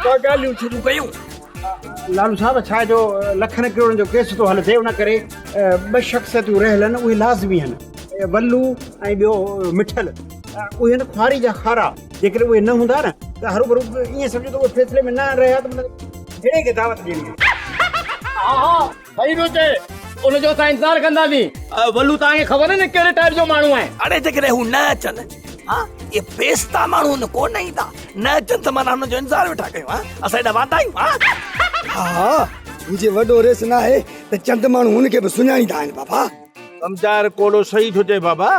का ॻाल्हियूं शुरू कयूं। लालू साहब छा जो लखन करोड़नि जो केस थो हले थिए उन करे ॿ शख़्सियतूं रहियल आहिनि उहे लाज़मी आहिनि वल्लू ऐं ॿियो मिठल उहे आहिनि ख्वारी जा खारा जेकॾहिं उहे न हूंदा न त हरू भरू ईअं सम्झो त उहे फ़ैसिले में न रहिया त मतिलबु जहिड़े खे दावत ॾियणी आहे। हा सही थो चए उनजो असां इंतज़ारु कंदासीं। वल्लू तव्हांखे ख़बर आहे न कहिड़े टाइप जो माण्हू आहे। अरे जेकॾहिं हू न अचनि हाँ ये बेस्ता माण्हू न कोन ईंदा न अचनि त माना हुनजो इंतज़ारु वेठा कयूं हाँ असां हेॾा वादा आहियूं हाँ मुझे वॾो रेस न आहे त चंद माण्हू हुनखे बि सुञाणींदा आहिनि बाबा। कमदार कोड़ो सही थो चए बाबा।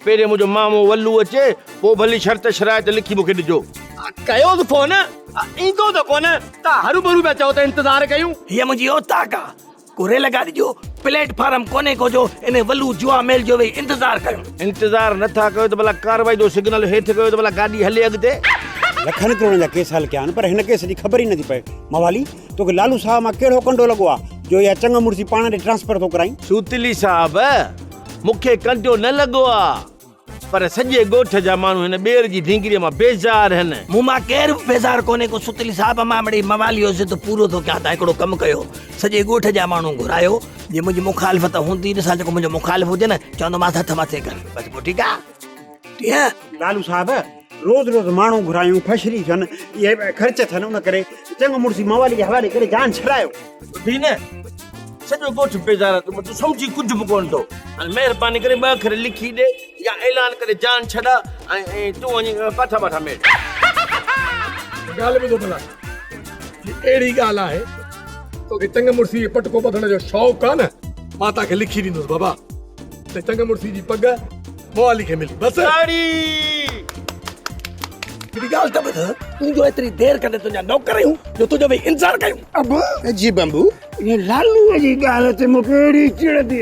पहिरें मुंहिंजो मामो वल्लू अचे पोइ भली शर्त शराइत लिखी मूंखे ॾिजो। कयो त फोन ईंदो त कोन तव्हां हरू भरू पिया चओ त इंतज़ारु कयूं। हीअ मुंहिंजी औताक आहे कुरे लॻा ॾिजो प्लेटफार्म कोने को जो इन वल्लू जुआ मेल जो वेही इंतज़ारु कयूं। इंतज़ारु नथा कयो त भला कार्रवाई जो सिग्नल हेठि कयो त भला गाॾी हले अॻिते। लखन करोड़नि जा केस हल कया आहिनि पर हिन केस जी ख़बर ई नथी पए। मवाली तोखे लालू साहब मां कहिड़ो कंडो लॻो आहे जो इहा चङा मुड़सी पाण ॾे ट्रांसफर थो कराई। सूतली साहब मूंखे कंडो न लॻो आहे पर सॼे ॻोठ जा माण्हू हिन ॿेर जी ढींगरीअ मां बेज़ार आहिनि। मूं मां केरु बि बेज़ार कोन्हे को सुतली साहब मां मिड़ई मवाली जो ज़िद पूरो थो कयां त हिकिड़ो कमु कयो सॼे ॻोठ जा माण्हू घुरायो जे मुंहिंजी मुखालिफ़त हूंदी ॾिसां जेको मुंहिंजो मुखालिफ़ हुजे न चवंदोमांसि हथ मथे कर बसि पोइ ठीकु आहे। लालू साहब रोज़ रोज़ माण्हू घुरायूं फशरी थियनि इहे ख़र्च थियनि उन करे चङो मुड़सी मवाली जे हवाले करे जान छॾायो। ॿुधी न सॼो ॻोठ बेज़ार आहे तूं सम्झी कुझु बि कोन थो। हाणे महिरबानी करे ॿ अखर लिखी ॾे या ऐलान करे जान छॾा ऐं तूं वञी पाठा पाठा में ॻाल्हि ॿुधो भला अहिड़ी ॻाल्हि आहे तोखे चङे मुड़सी जे पटको ॿधण जो शौक़ु आहे न मां तव्हांखे लिखी ॾींदुसि बाबा त चङे मुड़सी जी पग मवाली खे मिली बसि। हिकिड़ी ॻाल्हि त ॿुध तुंहिंजो एतिरी देरि कॾहिं तुंहिंजा नौकर आहियूं जो तुंहिंजो भई इंतज़ारु कयूं। अब जी बंबू ये लालू जी ॻाल्हि ते मूंखे अहिड़ी चिड़ंदी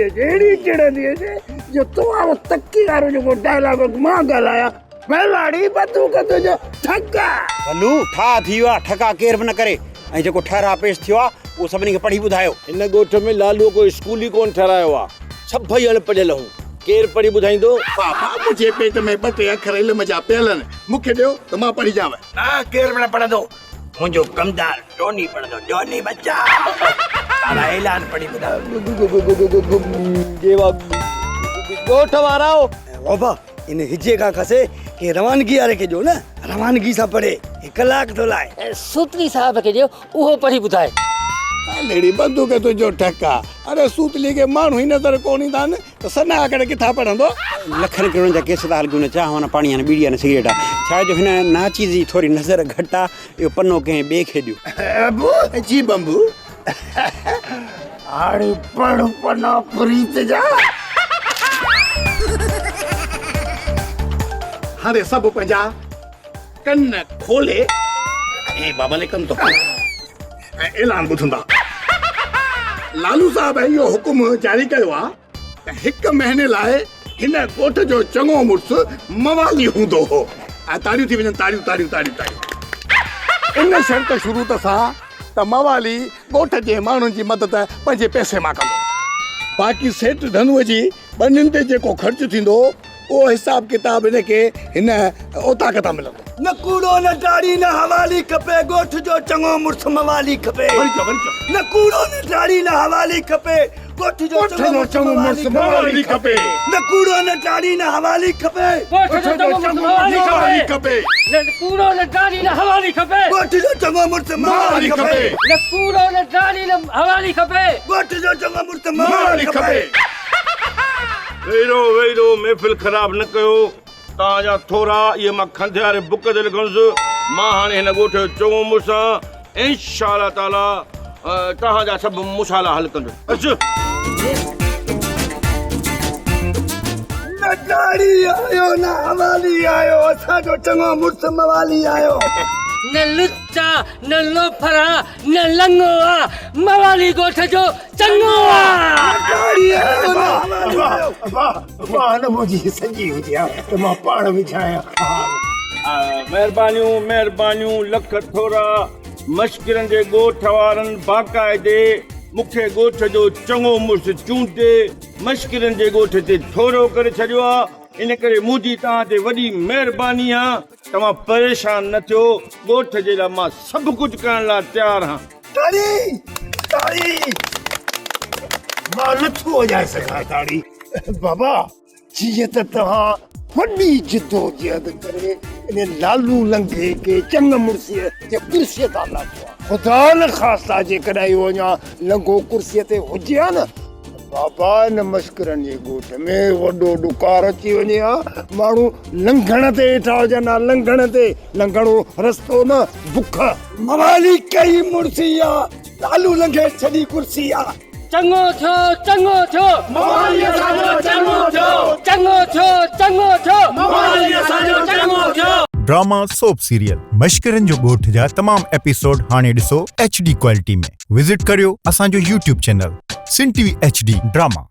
अचे जो तव्हां तकी वारो जेको डायलॉग मां ॻाल्हाया बेलाड़ी बंदूक तुंहिंजो ठका वल्लू ठा थी वियो आहे ठका केर बि न करे ऐं जेको ठहरा पेश थियो आहे उहो सभिनी खे पढ़ी ॿुधायो। हिन ॻोठ में लालूअ को स्कूल ई कोन ठहिरायो आहे सभई अणपढ़ियल हूं केरु पढ़ी ॿुधाईंदो। पापा मुंहिंजे पेट में 2 टे अखर इल्म जा पियल आहिनि मूंखे ॾियो त मां पढ़ी जाव। ना केरु बि न पढ़ंदो मुंहिंजो कमदार डोनी पढ़ंदो डोनी बच्चा सारा ऐलान पढ़ी ॿुधायो। ॻोठ वाराओ बाबा इन हिजे खां खसे कि रवानगी वारे खे ॾियो न रवानगी सां पढ़े 1 कलाक थो लाए। सूतली साहब खे ॾियो उहो पढ़ी ॿुधाए। लेडी बंदूक तुंहिंजो ठका अरे सूतली खे माण्हू ई नज़र कोन ईंदा आहिनि त सना करे किथां पढ़ंदो। लखन करोड़नि जा केस था हलनि चाह न पाणी आहे बीड़ी आहे सिगरेट आहे छा जो हिन नाची जी थोरी नज़र घटि आहे इहो पनो कंहिं ॿिए खे ॾियो। जी बंबू हाणे पढ़ पना प्रीत जा हाणे सभु पंहिंजा कन खोले ऐं बाबा कम थो ऐं ऐलान ॿुधंदा। लालू साहब इहो हुकुम जारी कयो आहे त 1 महीने लाइ हिन ॻोठ जो चङो मुड़ुसु मवाली हूंदो हो। ऐं ताड़ियूं थी वञनि ताड़ियूं ताड़ियूं ताड़ियूं ताड़ियूं इन शर्त शुरूत सां त मवाली ॻोठ जे माण्हुनि जी मदद पंहिंजे पैसे मां कंदो। बाक़ी सेठ धनुअ जी ॿनियुनि ते जेको ख़र्च थींदो उहो हिसाब किताब हिनखे हिन औताक तां मिलंदो। न कूड़ो न दाढ़ी न हवाली खपे ॻोठ जो चङो मुड़ुसु मवाली खपे। न कूड़ो न दाढ़ी न हवाली खपे ॻोठ जो चङो मुड़ुसु मवाली खपे। न कूड़ो न दाढ़ी न हवाली खपे ॻोठ जो चङो मुड़ुसु मवाली खपे। न कूड़ो न दाढ़ी न हवाली खपे ॻोठ जो चङो मुड़ुसु मवाली खपे। न कूड़ो न दाढ़ी न हवाली खपे ॻोठ जो चङो मुड़ुसु मवाली खपे। वेरो महफ़िल ख़राब न कयो तव्हांजा थोरा इहे मां खंधे वारे बुक ते लिखंदुसि। मां हाणे हिन ॻोठ जो चङो मुड़ुसु आहियां इंशाअल्लाह ताला तव्हांजा सभु मुसाला हल कंदुसि। न दाढ़ी आयो न हवाली आयो असांजो चङो मुड़ुसु मवाली आयो। न लुच्चा न लोफरा न लंगो आ मवाली ॻोठ जो चङो आ। वाह मुंहिंजी सॼी हुजे त मां पाण विझायां। महिरबानियूं लख थोरा मश्किरनि जे ॻोठ वारनि बाक़ाइदे मूंखे ॻोठ जो चङो मुड़ुसु चूंडे मश्किरनि जे ॻोठ ते थोरो करे छॾियो आहे इन करे मुंहिंजी तव्हां ते वॾी महिरबानी आहे तव्हां परेशान न थियो ॻोठ जे लाइ मां सभु कुझु करण लाइ तयारु आहियां ताड़ी ताड़ी मां नथो वॼाए सघां ताड़ी बाबा जीअं त तव्हां वॾी जिदोजहद करे इन लालू लंघे के चंग मुड़सीअ जे कुर्सीअ तां लाथो आहे ख़ुदा न ख़ास्ता जेकॾहिं इहो अञा लंघो कुर्सीअ ते हुजे हा न बाबा इन मश्करनि जे ॻोठ में वॾो ॾुकार अची वञे हा माण्हू लंघण ते वेठा हुजनि हा लंघण ते लंघणो रस्तो न बुख मवाली कई मुड़सी आहे लालू लंघे छॾी कुर्सी आहे चङो थियो चङो थियो मवाली असांजो चङो थियो चङो थियो चङो थियो मवाली असांजो चङो थियो ड्रामा सोप सीरियल मश्करनि जो ॻोठ जा तमाम एपिसोड हाणे ॾिसो HD क्वालिटी में विजिट करियो असांजो YouTube चैनल सिन TV HD ड्रामा।